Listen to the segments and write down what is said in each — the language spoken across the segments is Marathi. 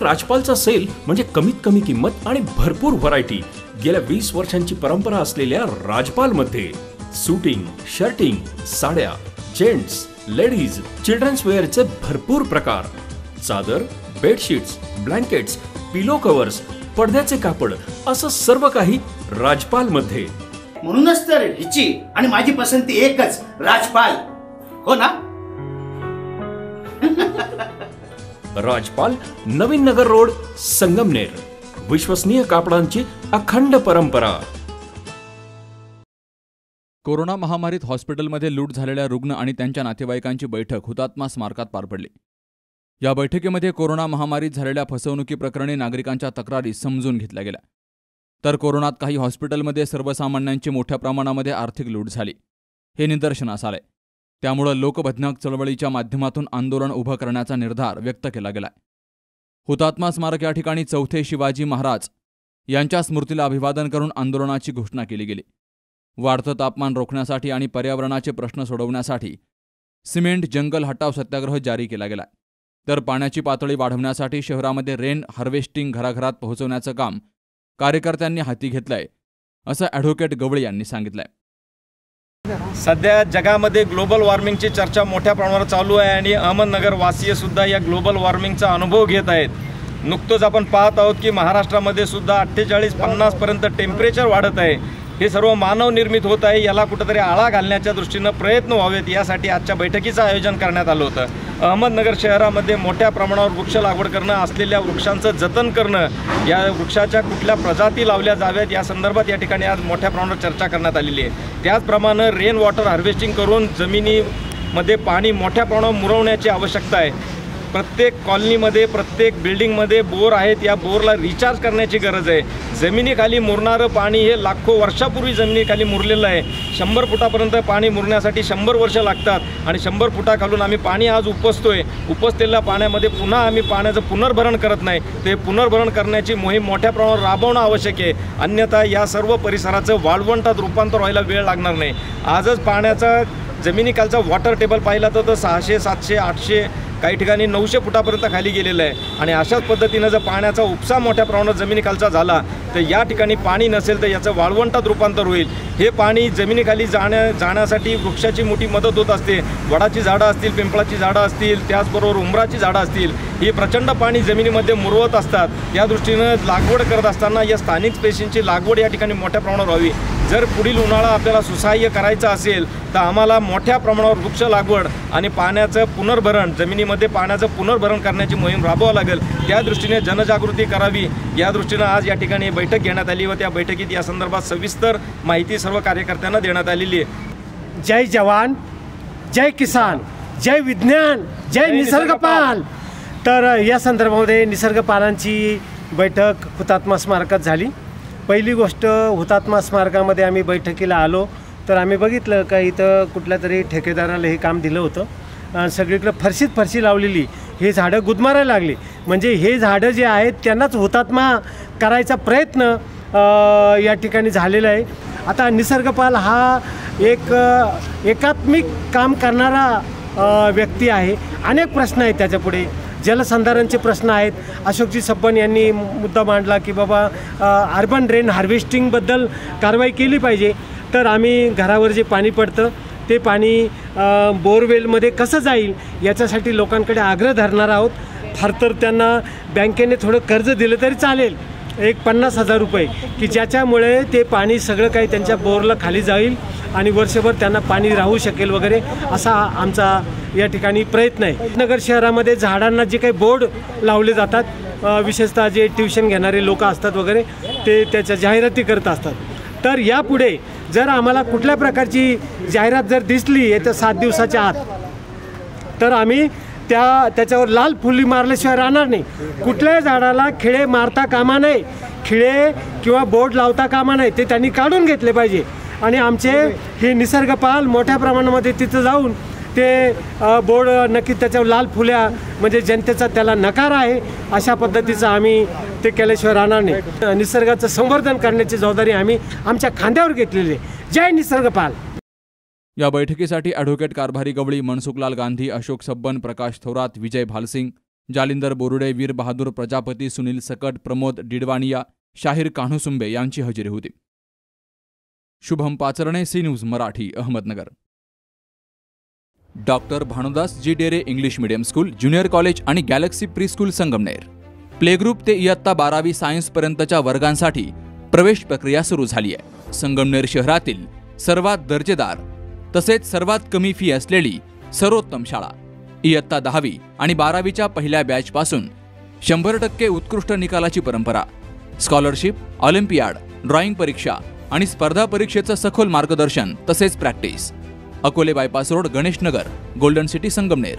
राजपालचा सेल म्हणजे कमीत कमी किंमत आणि भरपूर व्हरायटी। गेल्या 20 वर्षांची परंपरा असलेल्या राजपाल मध्ये सूटिंग, शर्टिंग, साड्या, जेंट्स, लेडीज, चिल्ड्रन्स वेअरचे भरपूर प्रकार, चादर, बेडशीट्स, ब्लँकेट्स, पिलो कव्हर्स, पडद्याचे कापड असं सर्व काही राजपाल मध्ये। म्हणूनच तर हिची आणि माझी पसंती एकच, राजपाल। हो ना? राजपाल, नवीन नगर रोड, संगमनेर। विश्वसनीय कापडांची अखंड परंपरा। कोरोना महामारीत हॉस्पिटलमध्ये लूट झालेल्या रुग्ण आणि त्यांच्या नातेवाईकांची बैठक हुतात्मा स्मारकात पार पडली। या बैठकीमध्ये कोरोना महामारीत झालेल्या फसवणुकी प्रकरणी नागरिकांच्या तक्रारी समजून घेतल्या गेल्या। तर कोरोनात काही हॉस्पिटलमध्ये सर्वसामान्यांची मोठ्या प्रमाणामध्ये आर्थिक लूट झाली हे निदर्शनास आले। त्यामुळे लोकबंधक चळवळीच्या माध्यमातून आंदोलन उभं करण्याचा निर्धार व्यक्त केला गेला। हुतात्मा स्मारक या ठिकाणी चौथे शिवाजी महाराज यांच्या स्मृतीला अभिवादन करून आंदोलनाची घोषणा केली गेली। वाढतं तापमान रोखण्यासाठी आणि पर्यावरणाचे प्रश्न सोडवण्यासाठी सिमेंट जंगल हटाव सत्याग्रह जारी केला गेला। तर पाण्याची पातळी वाढवण्यासाठी शहरामध्ये रेन हार्वेस्टिंग घराघरात पोहोचवण्याचं काम कार्यकर्त्यांनी हाती घेतलंय, असं ॲडव्होकेट गवळी यांनी सांगितलंय। सध्या जगामध्ये ग्लोबल वॉर्मिंगची चर्चा मोठ्या प्रमाणावर चालू आहे आणि अहमदनगर वासीय सुद्धा या ग्लोबल वॉर्मिंगचा अनुभव घेत आहेत। नुकतंच आपण पाहत आहोत की महाराष्ट्रामध्ये सुद्धा 48-50 पर्यंत टेम्परेचर वाढत आहे। हे सर्व मानव निर्मित होत आहे। याला कुठेतरी आळा घालण्याच्या दृष्टीने प्रयत्न व्हावेत यासाठी आजच्या बैठकीचं आयोजन करण्यात आलं होतं। अहमदनगर शहरामध्ये मोठ्या प्रमाणावर वृक्ष लागवड करणं, असलेल्या वृक्षांचं जतन करणं, या वृक्षाच्या कुठल्या प्रजाती लावल्या जाव्यात या संदर्भात या ठिकाणी आज मोठ्या प्रमाणावर चर्चा करण्यात आलेली आहे। त्याचप्रमाणे रेन वॉटर हार्वेस्टिंग करून जमिनीमध्ये पाणी मोठ्या प्रमाणावर मुरवण्याची आवश्यकता आहे। प्रत्येक कॉलनीमध्ये, प्रत्येक बिल्डिंगमध्ये बोर आहेत, या बोरला रिचार्ज करण्याची गरज आहे। जमिनीखाली मुरणारं पाणी हे लाखो वर्षापूर्वी जमिनीखाली मुरलेलं आहे। 100 फुटापर्यंत पाणी मुरण्यासाठी 100 वर्ष लागतात आणि 100 फुटाखालून आम्ही पाणी आज उपसतोय। उपसलेल्या पाण्यामध्ये पुन्हा आम्ही पाण्याचं पुनर्भरण करत नाही। ते पुनर्भरण करण्याची मोहीम मोठ्या प्रमाणावर राबवणं आवश्यक आहे, अन्यथा या सर्व परिसराचं वाळवंटात रूपांतर व्हायला वेळ लागणार नाही। आजच पाण्याचा जमिनीखालचा वॉटर टेबल पाहिला तर 600, 700, 800, काही ठिकाणी 900 फुटापर्यंत खाली गेलेलं आहे। आणि अशाच पद्धतीनं जर पाण्याचा उपसा मोठ्या प्रमाणात जमिनीखालचा झाला तर या ठिकाणी पाणी नसेल तर याचं वाळवंटात रूपांतर होईल। हे पाणी जमिनीखाली जाण्यासाठी वृक्षाची मोठी मदत होत असते। वडाची झाडं असतील, पिंपळाची झाडं असतील, त्याचबरोबर उंबराची झाडं असतील, ही प्रचंड पाणी जमिनीमध्ये मुरवत असतात। या दृष्टीनं लागवड करत असताना या स्थानिक स्पेशींची लागवड या ठिकाणी मोठ्या प्रमाणावर व्हावी। जर पुढील उन्हाळा आपल्याला सुसह्य करायचा असेल तर आम्हाला मोठ्या प्रमाणावर वृक्ष लागवड आणि पाण्याचं पुनर्भरण, जमिनीमध्ये पाण्याचं पुनर्भरण करण्याची मोहीम राबवावी लागेल। त्या दृष्टीने जनजागृती करावी, या दृष्टीनं आज या ठिकाणी बैठक घेण्यात आली व त्या बैठकीत या संदर्भात सविस्तर माहिती सर्व कार्यकर्त्यांना देण्यात आलेली आहे। जय जवान, जय किसान, जय विज्ञान, जय निसर्गपाल। तर या संदर्भामध्ये निसर्गपालांची बैठक हुतात्मा स्मारकात झाली। पहिली गोष्ट, हुतात्मा स्मारकामध्ये आम्ही बैठकीला आलो तर आम्ही बघितलं का इथं कुठल्या तरी ठेकेदाराला हे काम दिलं होतं। सगळीकडे फरशी लावलेली, हे झाडं गुदमारायला लागली। म्हणजे हे झाडं जे आहेत त्यांनाच हुतात्मा करायचा प्रयत्न या ठिकाणी झालेला आहे। आता निसर्गपाल हा एक एकात्मिक काम करणारा व्यक्ती आहे। अनेक प्रश्न आहेत त्याच्यापुढे, जलसंधारणचे प्रश्न आहेत। अशोकजी सब्बन यांनी मुद्दा मांडला की बाबा अर्बन रेन हार्वेस्टिंगबद्दल कारवाई केली पाहिजे। तर आम्ही घरावर जे पाणी पडतं ते पाणी बोरवेलमध्ये कसं जाईल याच्यासाठी लोकांकडे आग्रह धरणार आहोत। फार तर त्यांना बँकेने थोडं कर्ज दिलं तरी चालेल, एक 50,000 रुपये, की ज्याच्यामुळे ते पाणी सगळं काही त्यांच्या बोरला खाली जाईल आणि वर्षभर त्यांना पाणी राहू शकेल वगैरे, असा आमचा या ठिकाणी प्रयत्न आहे। नगर शहरामध्ये झाडांना जे काही बोर्ड लावले जातात, विशेषतः जे ट्युशन घेणारे लोक असतात वगैरे, ते त्याच्या जाहिराती करत असतात। तर यापुढे जर आम्हाला कुठल्या प्रकारची जाहिरात जर दिसली येत्या 7 दिवसाच्या आत, तर आम्ही त्याच्यावर लाल फुली मारल्याशिवाय राहणार नाही। कुठल्याही झाडाला खिळे मारता कामा नये, खिळे किंवा बोर्ड लावता कामा नये, ते त्यांनी काढून घेतले पाहिजे। आणि आमचे हे निसर्गपाल मोठ्या प्रमाणामध्ये तिथं जाऊन ते बोर्ड नक्की त्याच्यावर लाल फुल्या, म्हणजे जनतेचा त्याला नकार आहे अशा पद्धतीचं आम्ही ते केल्याशिवाय राहणार नाही। निसर्गाचं संवर्धन करण्याची जबाबदारी आम्ही आमच्या खांद्यावर घेतलेली आहे। जय निसर्गपाल। या बैठकीसाठी ॲडव्होकेट कारभारी गवळी, मनसुखलाल गांधी, अशोक सब्बन, प्रकाश थोरात, विजय भालसिंग, जालिंदर बोरुडे, वीर बहादूर प्रजापती, सुनील सकट, प्रमोद डिडवाणिया, शाहीर कान्हूसुंबे यांची हजेरी होती. Shubham Pacharne, C news Marathi, Ahmednagar. Doctor Bhanudas ji Dere English medium school, junior college आणि galaxy pre school Sangamner. Playgroup ते इयत्ता 12वी सायन्सपर्यंतच्या वर्गांसाठी प्रवेश प्रक्रिया सुरू झाली आहे. संगमनेर शहरातील सर्वात दर्जेदार तसेच सर्वात कमी फी असलेली सर्वोत्तम शाळा. इयत्ता 10वी आणि 12वीच्या पहिल्या बॅचपासून 100% उत्कृष्ट निकालाची परंपरा. स्कॉलरशिप, ऑलिम्पियाड, ड्रॉइंग परीक्षा आणि स्पर्धा परीक्षेचं सखोल मार्गदर्शन तसेच practice. Akole bypass road, Ganeshnagar, golden city, Sangamner.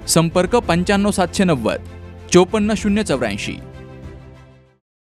संपर्क 95 790 54 084.